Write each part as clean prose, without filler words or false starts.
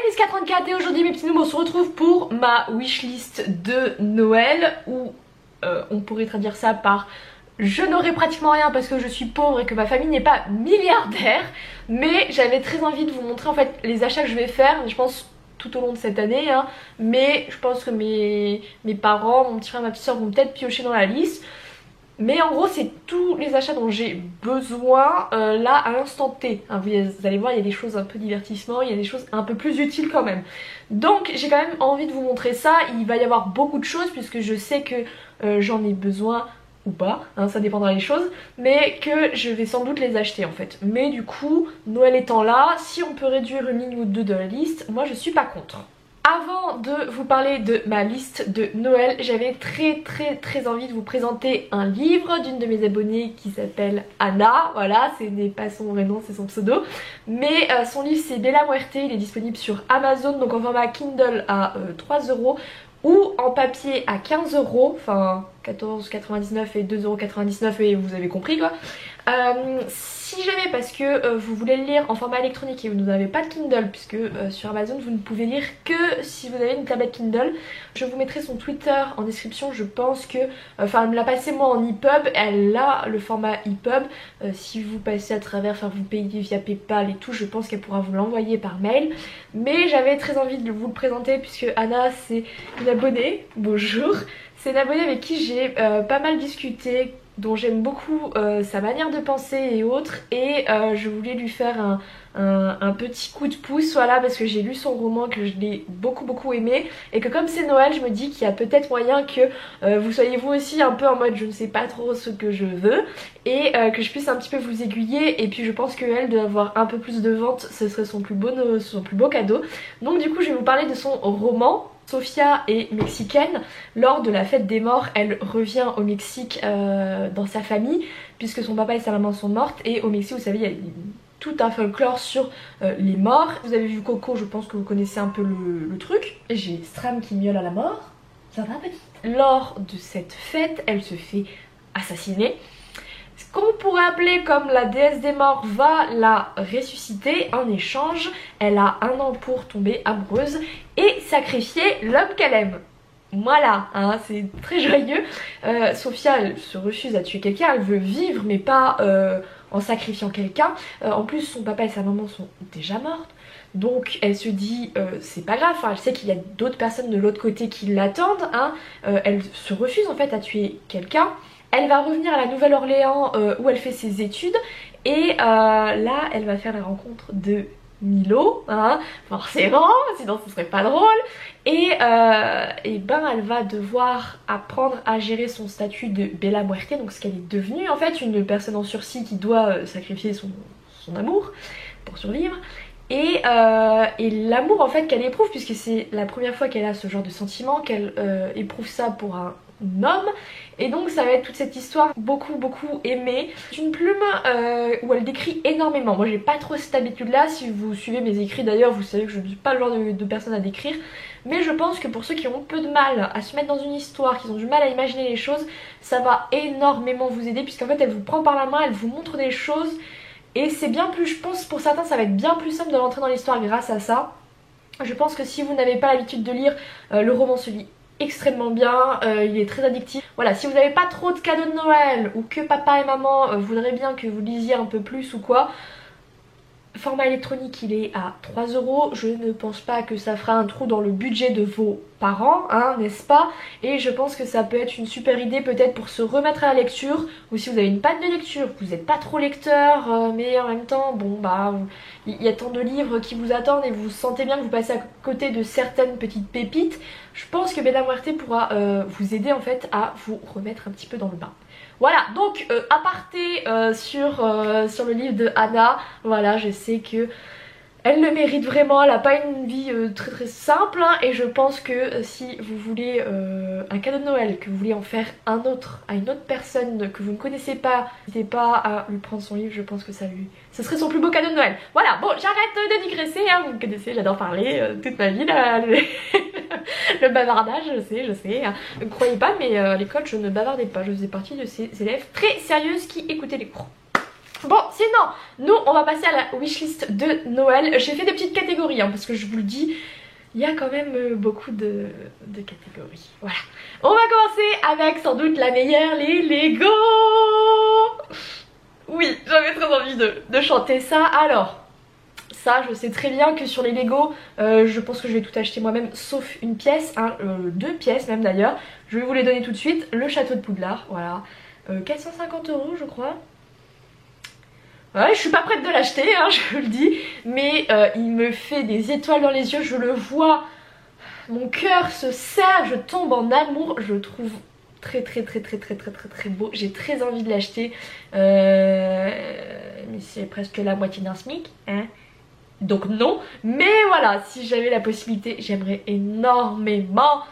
Niska34 et aujourd'hui mes petits noobs on se retrouve pour ma wishlist de Noël où on pourrait traduire ça par je n'aurai pratiquement rien parce que je suis pauvre et que ma famille n'est pas milliardaire, mais j'avais très envie de vous montrer en fait les achats que je vais faire, je pense tout au long de cette année, hein, mais je pense que mes parents, mon petit frère, ma petite soeur vont peut-être piocher dans la liste. Mais en gros c'est tous les achats dont j'ai besoin là à l'instant T, hein, vous allez voir il y a des choses un peu divertissement, il y a des choses un peu plus utiles quand même. Donc j'ai quand même envie de vous montrer ça, il va y avoir beaucoup de choses puisque je sais que j'en ai besoin ou pas, hein, ça dépendra des choses, mais que je vais sans doute les acheter en fait. Mais du coup, Noël étant là, si on peut réduire une ligne ou deux de la liste, moi je suis pas contre. Avant de vous parler de ma liste de Noël, j'avais très envie de vous présenter un livre d'une de mes abonnées qui s'appelle Anna. Voilà, ce n'est pas son vrai nom, c'est son pseudo. Mais son livre c'est Bella Muerte, il est disponible sur Amazon, donc en format Kindle à 3 € ou en papier à 15 €, enfin 14,99 et 2,99 € et vous avez compris quoi. Si jamais parce que vous voulez le lire en format électronique et vous n'avez pas de Kindle, puisque sur Amazon vous ne pouvez lire que si vous avez une tablette Kindle, je vous mettrai son Twitter en description. Je pense que, enfin elle me l'a passé moi en EPUB, elle a le format EPUB, si vous passez à travers, enfin vous payez via Paypal et tout, je pense qu'elle pourra vous l'envoyer par mail. Mais j'avais très envie de vous le présenter puisque Anna c'est une abonnée, bonjour, c'est une abonnée avec qui j'ai pas mal discuté, dont j'aime beaucoup sa manière de penser et autres, et je voulais lui faire un petit coup de pouce, voilà, parce que j'ai lu son roman, que je l'ai beaucoup aimé, et que comme c'est Noël je me dis qu'il y a peut-être moyen que vous soyez vous aussi un peu en mode je ne sais pas trop ce que je veux, et que je puisse un petit peu vous aiguiller, et puis je pense qu'elle doit avoir un peu plus de ventes, ce serait son plus beau cadeau. Donc du coup je vais vous parler de son roman. Sofia est mexicaine, lors de la fête des morts elle revient au Mexique dans sa famille puisque son papa et sa maman sont mortes, et au Mexique vous savez il y a tout un folklore sur les morts. Vous avez vu Coco, je pense que vous connaissez un peu le truc. J'ai Stram qui miaule à la mort, ça va petite. Lors de cette fête elle se fait assassiner. Ce qu'on pourrait appeler comme la déesse des morts va la ressusciter. En échange, elle a 1 an pour tomber amoureuse et sacrifier l'homme qu'elle aime. Voilà, hein, c'est très joyeux. Sofia, elle se refuse à tuer quelqu'un, elle veut vivre mais pas en sacrifiant quelqu'un. En plus, son papa et sa maman sont déjà mortes. Donc elle se dit c'est pas grave, enfin, elle sait qu'il y a d'autres personnes de l'autre côté qui l'attendent, hein. Elle se refuse en fait à tuer quelqu'un. Elle va revenir à la Nouvelle-Orléans où elle fait ses études, et là elle va faire la rencontre de Milo, hein, forcément, sinon ce serait pas drôle, et ben elle va devoir apprendre à gérer son statut de Bella Muerte, donc ce qu'elle est devenue en fait, une personne en sursis qui doit sacrifier son amour pour survivre. Et l'amour en fait qu'elle éprouve, puisque c'est la première fois qu'elle a ce genre de sentiment, qu'elle éprouve ça pour un homme, et donc ça va être toute cette histoire beaucoup aimée. C'est une plume où elle décrit énormément. Moi j'ai pas trop cette habitude là, si vous suivez mes écrits d'ailleurs vous savez que je ne suis pas le genre de personne à décrire, mais je pense que pour ceux qui ont peu de mal à se mettre dans une histoire, qui ont du mal à imaginer les choses, ça va énormément vous aider, puisqu'en fait elle vous prend par la main, elle vous montre des choses. Et c'est bien plus, je pense pour certains ça va être bien plus simple de rentrer dans l'histoire grâce à ça. Je pense que si vous n'avez pas l'habitude de lire, le roman se lit extrêmement bien, il est très addictif. Voilà, si vous n'avez pas trop de cadeaux de Noël ou que papa et maman voudraient bien que vous lisiez un peu plus ou quoi, format électronique il est à 3 €, je ne pense pas que ça fera un trou dans le budget de vos parents, hein, n'est-ce pas? Et je pense que ça peut être une super idée peut-être pour se remettre à la lecture, ou si vous avez une panne de lecture, vous n'êtes pas trop lecteur, mais en même temps, bon bah, il y a tant de livres qui vous attendent et vous sentez bien que vous passez à côté de certaines petites pépites, je pense que Bella Muerte pourra vous aider en fait à vous remettre un petit peu dans le bain. Voilà, donc aparté sur le livre de Anna, voilà, je sais que elle le mérite vraiment, elle n'a pas une vie très simple, hein, et je pense que si vous voulez un cadeau de Noël, que vous voulez en faire un autre à une autre personne que vous ne connaissez pas, n'hésitez pas à lui prendre son livre, je pense que ce serait son plus beau cadeau de Noël. Voilà, bon j'arrête de digresser, hein, vous me connaissez, j'adore parler toute ma vie, là, le bavardage, je sais, hein. Ne croyez pas mais à l'école je ne bavardais pas, je faisais partie de ces élèves très sérieuses qui écoutaient les cours. Bon, sinon, nous on va passer à la wishlist de Noël. J'ai fait des petites catégories hein, parce que je vous le dis, il y a quand même beaucoup de catégories. Voilà. On va commencer avec sans doute la meilleure, les Lego. Oui, j'avais très envie de chanter ça. Alors, ça je sais très bien que sur les Lego, je pense que je vais tout acheter moi-même sauf une pièce, hein, 2 pièces même d'ailleurs. Je vais vous les donner tout de suite. Le château de Poudlard, voilà. 450 € je crois. Ouais, je suis pas prête de l'acheter, hein, je vous le dis, mais il me fait des étoiles dans les yeux, je le vois, mon cœur se serre, je tombe en amour, je le trouve très beau, j'ai très envie de l'acheter, mais c'est presque la moitié d'un SMIC, hein. Donc non, mais voilà, si j'avais la possibilité, j'aimerais énormément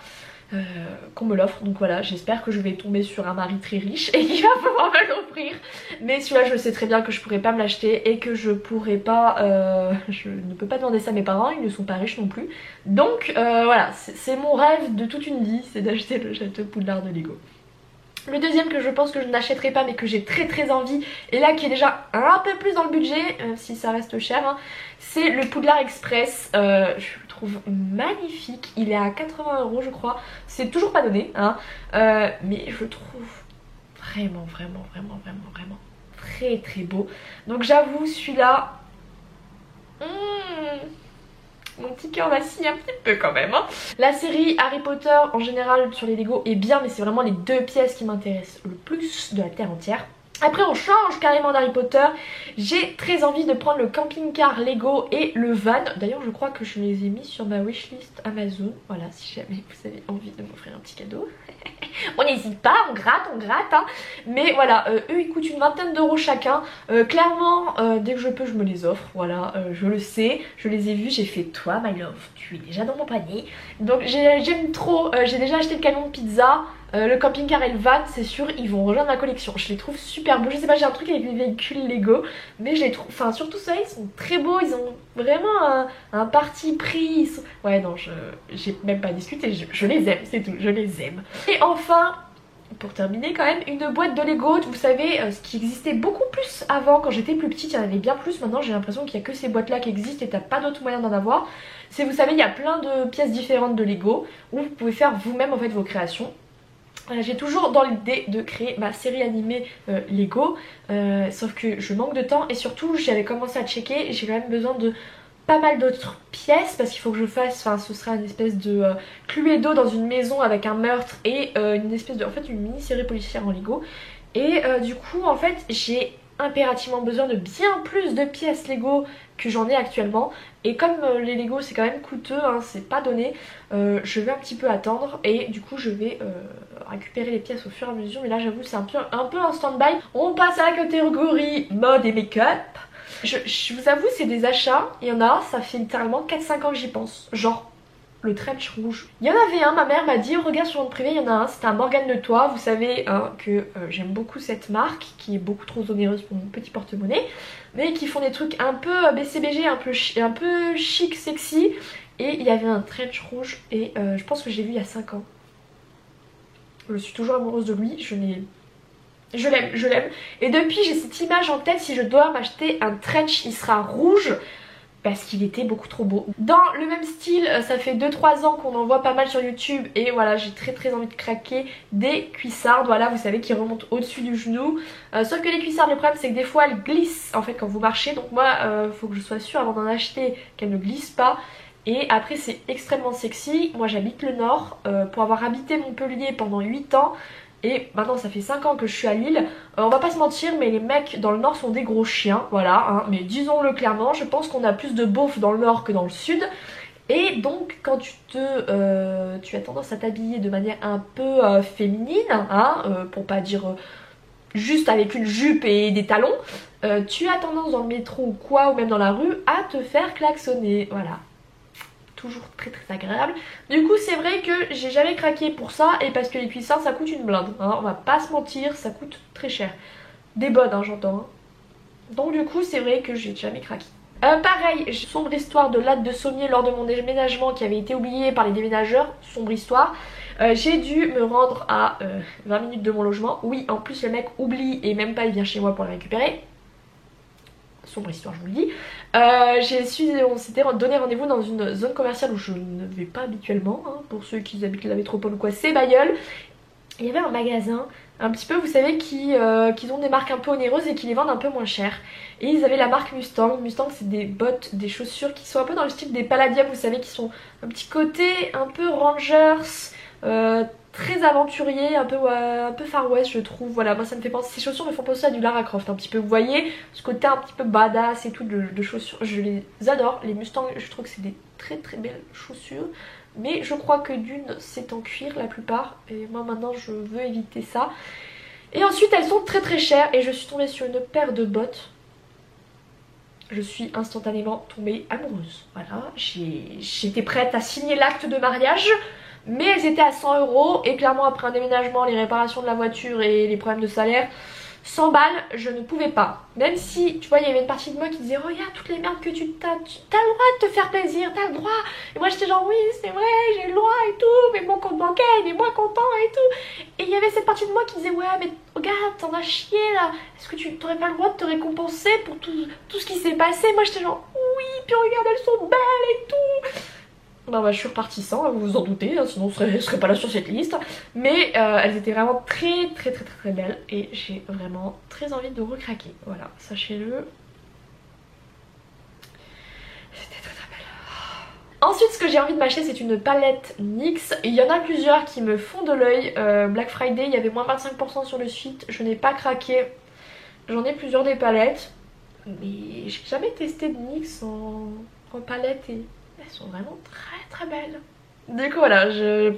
qu'on me l'offre. Donc voilà, j'espère que je vais tomber sur un mari très riche et qu'il va pouvoir me l'offrir. Mais celui-là, je sais très bien que je pourrais pas me l'acheter et que je pourrais pas... je ne peux pas demander ça à mes parents, ils ne sont pas riches non plus. Donc voilà, c'est mon rêve de toute une vie, c'est d'acheter le château Poudlard de Lego. Le deuxième que je pense que je n'achèterai pas mais que j'ai très envie, et là qui est déjà un peu plus dans le budget, si ça reste cher, hein, c'est le Poudlard Express. Je le trouve magnifique, il est à 80 € je crois, c'est toujours pas donné, hein, mais je le trouve vraiment très beau. Donc j'avoue celui-là... Mon petit cœur vacille un petit peu quand même hein. La série Harry Potter en général sur les Lego est bien, mais c'est vraiment les 2 pièces qui m'intéressent le plus de la terre entière. Après on change carrément d'Harry Potter. J'ai très envie de prendre le camping-car Lego et le van. D'ailleurs je crois que je les ai mis sur ma wishlist Amazon. Voilà, si jamais vous avez envie de m'offrir un petit cadeau. On n'hésite pas, on gratte hein. Mais voilà, eux ils coûtent une vingtaine d'euros chacun. Clairement, dès que je peux je me les offre. Voilà, je le sais, je les ai vus, j'ai fait toi my love, tu es déjà dans mon panier. Donc j'aime trop, j'ai déjà acheté le camion de pizza. Le camping-car et le van, c'est sûr, ils vont rejoindre ma collection. Je les trouve super beaux. Je sais pas, j'ai un truc avec les véhicules Lego, mais je les trouve, enfin surtout ça, ils sont très beaux. Ils ont vraiment un parti pris. Ouais, non, j'ai même pas discuté. Je les aime, c'est tout. Je les aime. Et enfin, pour terminer quand même, une boîte de Lego. Vous savez, ce qui existait beaucoup plus avant, quand j'étais plus petite, il y en avait bien plus. Maintenant, j'ai l'impression qu'il y a que ces boîtes-là qui existent et t'as pas d'autre moyen d'en avoir. C'est, vous savez, il y a plein de pièces différentes de Lego où vous pouvez faire vous-même en fait vos créations. J'ai toujours dans l'idée de créer ma série animée Lego, sauf que je manque de temps et surtout j'avais commencé à checker et j'ai quand même besoin de pas mal d'autres pièces parce qu'il faut que je fasse, enfin ce sera une espèce de Cluedo dans une maison avec un meurtre et une espèce de, en fait une mini série policière en Lego. Et du coup en fait j'ai impérativement besoin de bien plus de pièces Lego que j'en ai actuellement, et comme les Lego c'est quand même coûteux, hein, c'est pas donné, je vais un petit peu attendre et du coup je vais récupérer les pièces au fur et à mesure, mais là j'avoue c'est un peu en stand-by. On passe à la catégorie mode et make-up. Je vous avoue c'est des achats, il y en a, ça fait littéralement 4-5 ans que j'y pense, genre le trench rouge. Il y en avait un, ma mère m'a dit regarde sur mon privé, il y en a un, c'était un Morgane Le Toit. Vous savez hein, que j'aime beaucoup cette marque qui est beaucoup trop onéreuse pour mon petit porte-monnaie, mais qui font des trucs un peu BCBG, un peu chic, sexy. Et il y avait un trench rouge et je pense que j'ai vu il y a 5 ans. Je suis toujours amoureuse de lui, je l'aime. Et depuis j'ai cette image en tête, si je dois m'acheter un trench, il sera rouge. Parce qu'il était beaucoup trop beau. Dans le même style, ça fait 2-3 ans qu'on en voit pas mal sur YouTube. Et voilà, j'ai très envie de craquer des cuissardes. Voilà, vous savez, qui remontent au-dessus du genou. Sauf que les cuissardes, le problème c'est que des fois elles glissent en fait quand vous marchez. Donc moi, faut que je sois sûre avant d'en acheter qu'elles ne glissent pas. Et après c'est extrêmement sexy. Moi j'habite le Nord. Pour avoir habité Montpellier pendant 8 ans... Et maintenant ça fait 5 ans que je suis à Lille, on va pas se mentir mais les mecs dans le nord sont des gros chiens, voilà, hein, mais disons-le clairement, je pense qu'on a plus de beaufs dans le nord que dans le sud. Et donc quand tu as tendance à t'habiller de manière un peu féminine, hein, pour pas dire juste avec une jupe et des talons, tu as tendance dans le métro ou quoi, ou même dans la rue, à te faire klaxonner, voilà. Toujours très agréable. Du coup c'est vrai que j'ai jamais craqué pour ça, et parce que les cuissards ça coûte une blinde, hein, on va pas se mentir, ça coûte très cher. Des bonnes hein, j'entends. Hein. Donc du coup c'est vrai que j'ai jamais craqué. Pareil, sombre histoire de latte de sommier lors de mon déménagement qui avait été oublié par les déménageurs, sombre histoire. J'ai dû me rendre à 20 minutes de mon logement. Oui en plus le mec oublie et même pas il vient chez moi pour le récupérer. sombre histoire je vous le dis. On s'était donné rendez-vous dans une zone commerciale où je ne vais pas habituellement, hein, pour ceux qui habitent la métropole ou quoi, c'est Bailleul. Il y avait un magasin un petit peu, vous savez, qui ont des marques un peu onéreuses et qui les vendent un peu moins cher. Et ils avaient la marque Mustang. Mustang, c'est des bottes, des chaussures qui sont un peu dans le style des Palladium, vous savez, qui sont un petit côté un peu Rangers, très aventurier, un peu Far West je trouve. Voilà, moi ça me fait penser, ces chaussures me font penser à du Lara Croft un petit peu, vous voyez, ce côté un petit peu badass et tout de chaussures, je les adore. Les Mustangs, je trouve que c'est des très très belles chaussures. Mais je crois que d'une c'est en cuir la plupart et moi maintenant je veux éviter ça. Et ensuite elles sont très très chères et je suis tombée sur une paire de bottes. Je suis instantanément tombée amoureuse. Voilà, j'étais prête à signer l'acte de mariage. Mais elles étaient à 100 € et clairement après un déménagement, les réparations de la voiture et les problèmes de salaire, 100 balles, je ne pouvais pas. Même si, tu vois, il y avait une partie de moi qui disait regarde toutes les merdes que tu t'as le droit de te faire plaisir, t'as le droit. Et moi j'étais genre oui c'est vrai, j'ai le droit et tout, mais mon compte bancaire il est moins content et tout. Et il y avait cette partie de moi qui disait ouais mais regarde t'en as chié là, est-ce que tu t'aurais pas le droit de te récompenser pour tout ce qui s'est passé. Moi j'étais genre oui, puis regarde elles sont belles et tout. Non bah je suis repartie sans, vous vous en doutez, hein, sinon je serais pas là sur cette liste. Mais elles étaient vraiment très très très très très belles et j'ai vraiment très envie de recraquer. Voilà, sachez-le. C'était très très belle. Ensuite ce que j'ai envie de m'acheter c'est une palette NYX. Il y en a plusieurs qui me font de l'œil. Black Friday il y avait moins 25% sur le site, je n'ai pas craqué. J'en ai plusieurs des palettes. Mais j'ai jamais testé de NYX en palette et... elles sont vraiment très très belles. Du coup voilà, je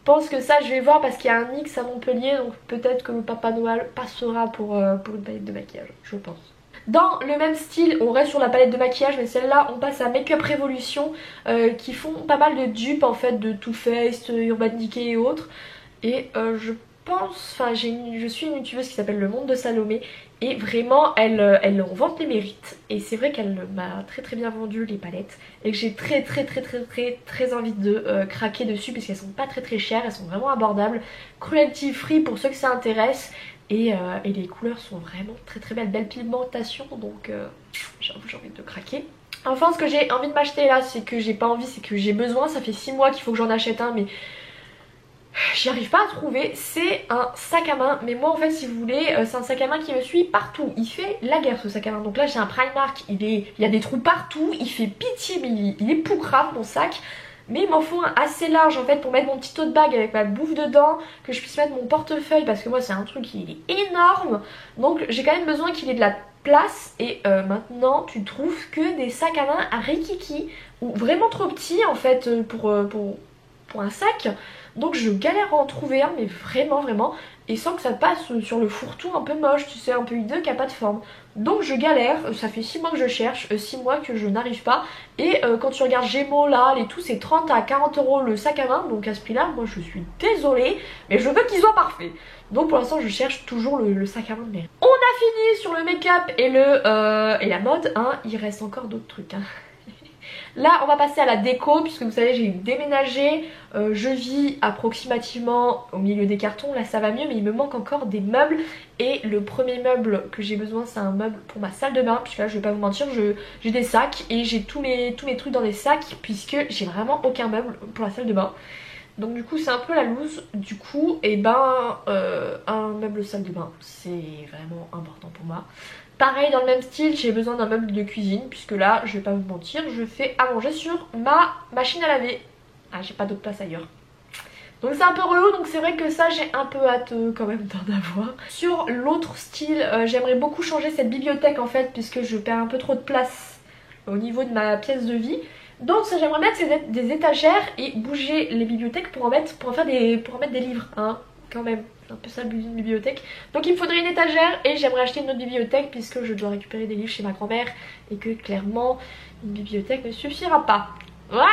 pense que ça je vais voir parce qu'il y a un NYX à Montpellier. Donc peut-être que le Papa Noël passera pour une palette de maquillage, je pense. Dans le même style, on reste sur la palette de maquillage, mais celle-là on passe à Makeup Revolution, qui font pas mal de dupes en fait de Too Faced, Urban Decay et autres. Et je pense, enfin je suis une youtubeuse qui s'appelle Le Monde de Salomé et vraiment elle en vante les mérites et c'est vrai qu'elle m'a très très bien vendu les palettes et que j'ai très très très très très très envie de craquer dessus puisqu'elles sont pas très très chères, elles sont vraiment abordables, cruelty free pour ceux que ça intéresse et les couleurs sont vraiment très très belles, belle pigmentation donc j'avoue j'ai envie de craquer. Enfin ce que j'ai envie de m'acheter là c'est que j'ai pas envie, c'est que j'ai besoin, ça fait 6 mois qu'il faut que j'en achète un mais j'y arrive pas à trouver, c'est un sac à main. Mais moi en fait si vous voulez c'est un sac à main qui me suit partout. Il fait la guerre ce sac à main. Donc là j'ai un Primark, il y a des trous partout, il fait pitié mais il est poucrave mon sac. Mais il m'en faut un assez large en fait pour mettre mon petit tote bag avec ma bouffe dedans, que je puisse mettre mon portefeuille parce que moi c'est un truc qui est énorme. Donc j'ai quand même besoin qu'il ait de la place et maintenant tu trouves que des sacs à main à rikiki ou vraiment trop petits en fait pour un sac. Donc je galère à en trouver un mais vraiment vraiment et sans que ça passe sur le fourre-tout un peu moche, tu sais, un peu hideux qui a pas de forme. Donc je galère, ça fait 6 mois que je cherche, 6 mois que je n'arrive pas. Et quand tu regardes Gémeaux là, les tout c'est 30 à 40 € le sac à main. Donc à ce prix là, moi je suis désolée, mais je veux qu'il soit parfait. Donc pour l'instant je cherche toujours le sac à main de merde. On a fini sur le make-up et la mode, hein. Il reste encore d'autres trucs hein. Là on va passer à la déco puisque vous savez j'ai déménagé, je vis approximativement au milieu des cartons, là ça va mieux mais il me manque encore des meubles. Et le premier meuble que j'ai besoin c'est un meuble pour ma salle de bain puisque là je vais pas vous mentir j'ai des sacs et j'ai tous mes trucs dans des sacs puisque j'ai vraiment aucun meuble pour la salle de bain. Donc du coup c'est un peu la loose, du coup et ben un meuble salle de bain c'est vraiment important pour moi. Pareil dans le même style j'ai besoin d'un meuble de cuisine puisque là je vais pas vous mentir je fais à manger sur ma machine à laver. Ah j'ai pas d'autre place ailleurs. Donc c'est un peu relou donc c'est vrai que ça j'ai un peu hâte quand même d'en avoir. Sur l'autre style j'aimerais beaucoup changer cette bibliothèque en fait puisque je perds un peu trop de place au niveau de ma pièce de vie. Donc ça j'aimerais mettre des étagères et bouger les bibliothèques pour en mettre des livres hein quand même. C'est un peu ça une bibliothèque. Donc il me faudrait une étagère et j'aimerais acheter une autre bibliothèque puisque je dois récupérer des livres chez ma grand-mère et que clairement une bibliothèque ne suffira pas. Voilà.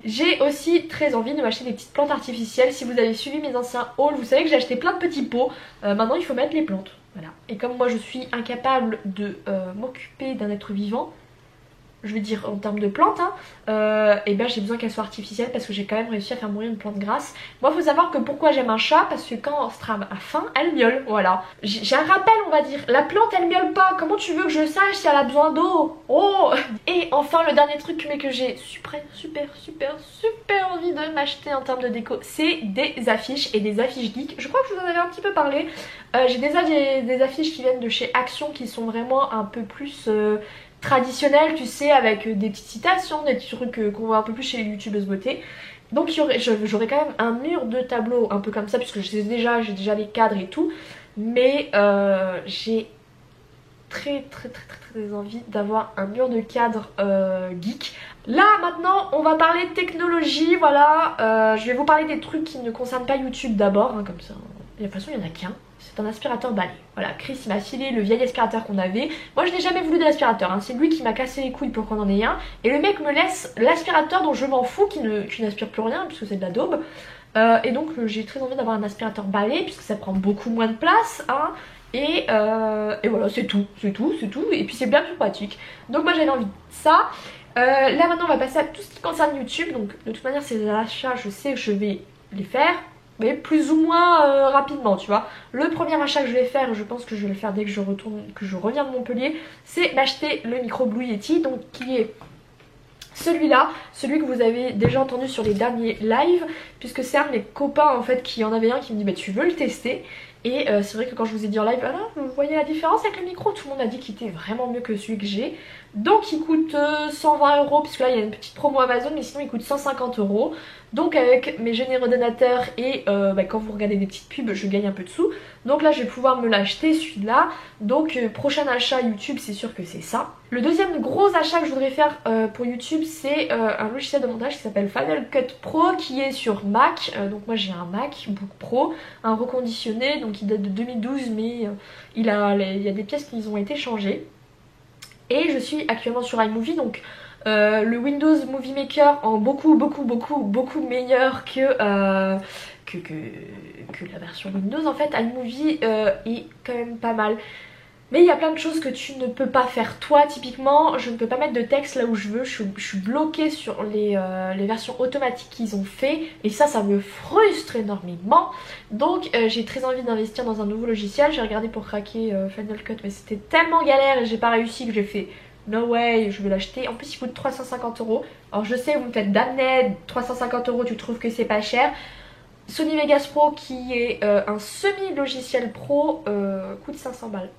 J'ai aussi très envie de m'acheter des petites plantes artificielles. Si vous avez suivi mes anciens hauls, vous savez que j'ai acheté plein de petits pots. Maintenant il faut mettre les plantes. Voilà. Et comme moi je suis incapable de m'occuper d'un être vivant, je vais dire en termes de plantes, hein, et ben j'ai besoin qu'elle soit artificielle parce que j'ai quand même réussi à faire mourir une plante grasse. Moi faut savoir que pourquoi j'aime un chat, parce que quand Stram a faim, elle miaule, voilà. J'ai un rappel on va dire, la plante elle miaule pas, comment tu veux que je sache si elle a besoin d'eau? Oh. Et enfin le dernier truc mais que j'ai super envie de m'acheter en termes de déco, c'est des affiches et des affiches geeks. Je crois que je vous en avais un petit peu parlé. J'ai déjà des affiches qui viennent de chez Action qui sont vraiment un peu plus traditionnelles, tu sais, avec des petites citations, des petits trucs qu'on voit un peu plus chez les youtubeuses beauté. Donc j'aurais quand même un mur de tableau un peu comme ça puisque j'ai déjà les cadres et tout. Mais j'ai très envie d'avoir un mur de cadre geek. Là maintenant on va parler technologie, voilà. Je vais vous parler des trucs qui ne concernent pas YouTube d'abord, hein, comme ça. De toute façon il n'y en a qu'un. C'est un aspirateur balai. Voilà, Chris il m'a filé le vieil aspirateur qu'on avait. Moi je n'ai jamais voulu de l'aspirateur, hein. C'est lui qui m'a cassé les couilles pour qu'on en ait un. Et le mec me laisse l'aspirateur dont je m'en fous, qui n'aspire plus rien puisque c'est de la daube. Et donc j'ai très envie d'avoir un aspirateur balai puisque ça prend beaucoup moins de place, hein. Et voilà, c'est tout. Et puis c'est bien plus pratique. Donc moi j'avais envie de ça. Là maintenant on va passer à tout ce qui concerne YouTube. Donc de toute manière ces achats je sais que je vais les faire, mais plus ou moins rapidement, tu vois. Le premier achat que je vais faire, je pense que je vais le faire dès que je reviens de Montpellier, c'est m'acheter le micro Blue Yeti, donc qui est celui-là, celui que vous avez déjà entendu sur les derniers lives, puisque c'est un de mes copains en fait qui en avait un qui me dit bah tu veux le tester. Et c'est vrai que quand je vous ai dit en live, voilà, vous voyez la différence avec le micro, tout le monde a dit qu'il était vraiment mieux que celui que j'ai. Donc il coûte 120 €, puisque là il y a une petite promo Amazon, mais sinon il coûte 150 €. Donc avec mes généreux donateurs et quand vous regardez des petites pubs, je gagne un peu de sous. Donc là je vais pouvoir me l'acheter celui-là. Donc prochain achat YouTube, c'est sûr que c'est ça. Le deuxième gros achat que je voudrais faire pour YouTube, c'est un logiciel de montage qui s'appelle Final Cut Pro, qui est sur Mac. Donc moi j'ai un MacBook Pro, un reconditionné, donc il date de 2012, mais il y a des pièces qui ont été changées. Et je suis actuellement sur iMovie, donc le Windows Movie Maker en beaucoup meilleur que la version Windows. En fait iMovie est quand même pas mal. Mais il y a plein de choses que tu ne peux pas faire toi. Typiquement je ne peux pas mettre de texte là où je veux. Je suis bloquée sur les versions automatiques qu'ils ont fait. Et ça me frustre énormément. Donc j'ai très envie d'investir dans un nouveau logiciel. J'ai regardé pour craquer Final Cut, mais c'était tellement galère et j'ai pas réussi que j'ai fait no way, je vais l'acheter. En plus il coûte 350 €. Alors je sais, vous me faites damner, 350 € tu trouves que c'est pas cher. Sony Vegas Pro qui est un semi-logiciel pro coûte 500 balles.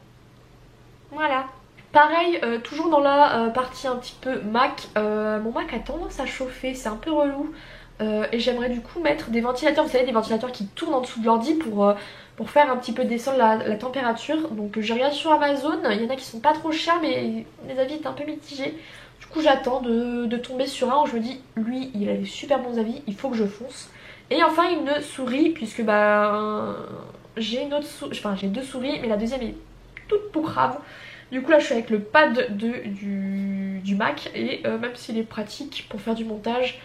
Voilà. Pareil, toujours dans la partie un petit peu Mac, mon Mac a tendance à chauffer, c'est un peu relou. Et j'aimerais du coup mettre des ventilateurs, vous savez, des ventilateurs qui tournent en dessous de l'ordi pour faire un petit peu descendre la température. Donc j'ai regardé sur Amazon, il y en a qui sont pas trop chers mais les avis étaient un peu mitigés. Du coup j'attends de tomber sur un où je me dis, lui il a des super bons avis, il faut que je fonce. Et enfin une souris, puisque j'ai une autre souris, enfin j'ai deux souris mais la deuxième est toute poucrave. Du coup là je suis avec le pad du Mac et même s'il est pratique pour faire du montage,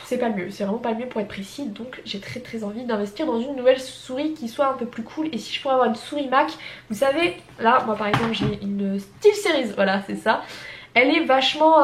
c'est pas le mieux, c'est vraiment pas le mieux pour être précis. Donc j'ai très envie d'investir dans une nouvelle souris qui soit un peu plus cool. Et si je pourrais avoir une souris Mac, vous savez, là moi par exemple j'ai une SteelSeries, voilà c'est ça. Elle est vachement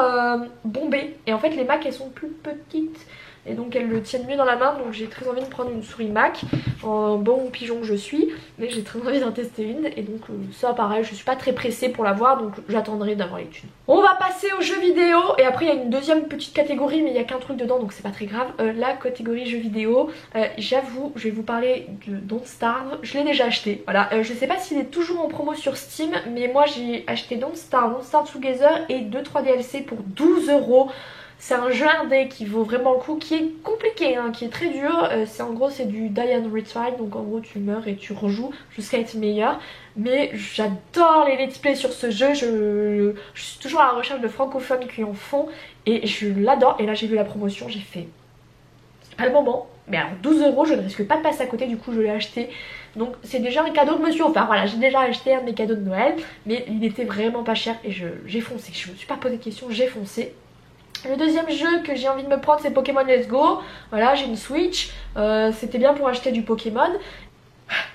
bombée et en fait les Mac elles sont plus petites. Et donc elles le tiennent mieux dans la main, donc j'ai très envie de prendre une souris Mac, en bon pigeon que je suis, mais j'ai très envie d'en tester une, et donc ça pareil, je suis pas très pressée pour l'avoir, donc j'attendrai d'avoir les thunes. On va passer aux jeux vidéo, et après il y a une deuxième petite catégorie, mais il y a qu'un truc dedans, donc c'est pas très grave. La catégorie jeux vidéo, j'avoue, je vais vous parler de Don't Starve, je l'ai déjà acheté, voilà. Je sais pas s'il est toujours en promo sur Steam, mais moi j'ai acheté Don't Starve Together et 2-3 DLC pour 12 €. C'est un jeu indé qui vaut vraiment le coup, qui est compliqué, hein, qui est très dur. En gros c'est du die and retry, donc en gros tu meurs et tu rejoues jusqu'à être meilleur. Mais j'adore les let's play sur ce jeu, je suis toujours à la recherche de francophones qui en font et je l'adore. Et là j'ai vu la promotion, j'ai fait, c'est pas le moment. Mais alors 12 €, je ne risque pas de passer à côté, du coup je l'ai acheté. Donc c'est déjà un cadeau que je me suis offert, voilà, j'ai déjà acheté un de mes cadeaux de Noël. Mais il était vraiment pas cher et j'ai foncé, je me suis pas posé de questions, j'ai foncé. Le deuxième jeu que j'ai envie de me prendre c'est Pokémon Let's Go. Voilà, j'ai une Switch, c'était bien pour acheter du Pokémon.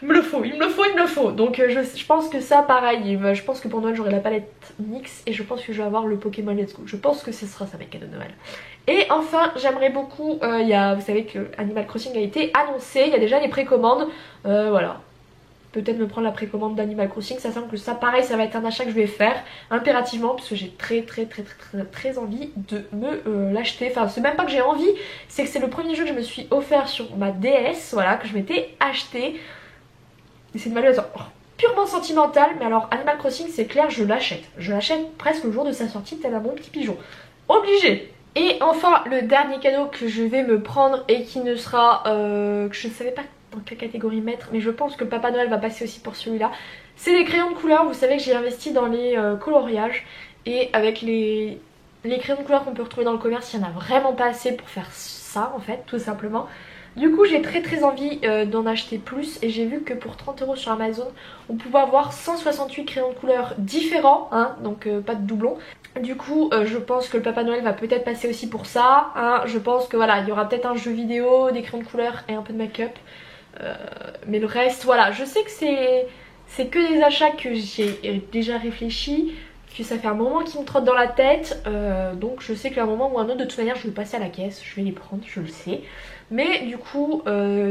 Il me le faut, il me le faut, il me le faut. Donc je pense que ça pareil, je pense que pour Noël j'aurai la palette NYX et je pense que je vais avoir le Pokémon Let's Go. Je pense que ce sera ça mes cadeaux de Noël. Et enfin j'aimerais beaucoup, vous savez que Animal Crossing a été annoncé, il y a déjà les précommandes, voilà. Peut-être me prendre la précommande d'Animal Crossing, ça semble que ça pareil ça va être un achat que je vais faire impérativement parce que j'ai très envie de me l'acheter. Enfin c'est même pas que j'ai envie, c'est que c'est le premier jeu que je me suis offert sur ma DS, voilà, que je m'étais acheté. Et c'est une valeur purement sentimentale, mais alors Animal Crossing c'est clair je l'achète. Je l'achète presque le jour de sa sortie tel un bon petit pigeon. Obligé. Et enfin le dernier cadeau que je vais me prendre et qui ne sera que je ne savais pas dans quelle catégorie mettre, mais je pense que Papa Noël va passer aussi pour celui-là. C'est les crayons de couleur, vous savez que j'ai investi dans les coloriages et avec les crayons de couleur qu'on peut retrouver dans le commerce, il n'y en a vraiment pas assez pour faire ça en fait, tout simplement. Du coup j'ai très envie d'en acheter plus et j'ai vu que pour 30 € sur Amazon on pouvait avoir 168 crayons de couleur différents, hein, donc pas de doublons. Du coup je pense que le Papa Noël va peut-être passer aussi pour ça, hein. Je pense que voilà, il y aura peut-être un jeu vidéo, des crayons de couleur et un peu de make-up. Mais le reste, voilà, je sais que c'est que des achats que j'ai déjà réfléchi, que ça fait un moment qui me trotte dans la tête, donc je sais qu'à un moment ou un autre, de toute manière, je vais passer à la caisse, je vais les prendre, je le sais. Mais du coup,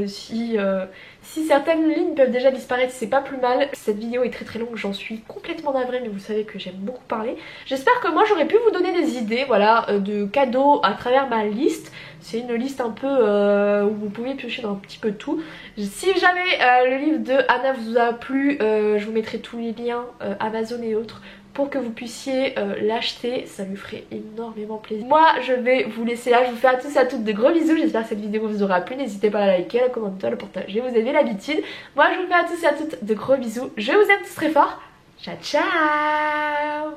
si certaines lignes peuvent déjà disparaître, c'est pas plus mal. Cette vidéo est très longue, j'en suis complètement navrée, mais vous savez que j'aime beaucoup parler. J'espère que moi j'aurais pu vous donner des idées, voilà, de cadeaux à travers ma liste. C'est une liste un peu où vous pouvez piocher dans un petit peu de tout. Si jamais le livre de Anna vous a plu, je vous mettrai tous les liens Amazon et autres pour que vous puissiez l'acheter, ça lui ferait énormément plaisir. Moi je vais vous laisser là, je vous fais à tous et à toutes de gros bisous, j'espère que cette vidéo vous aura plu, n'hésitez pas à la liker, à la commenter, à la partager, vous avez l'habitude. Moi je vous fais à tous et à toutes de gros bisous, je vous aime tous très fort, ciao ciao.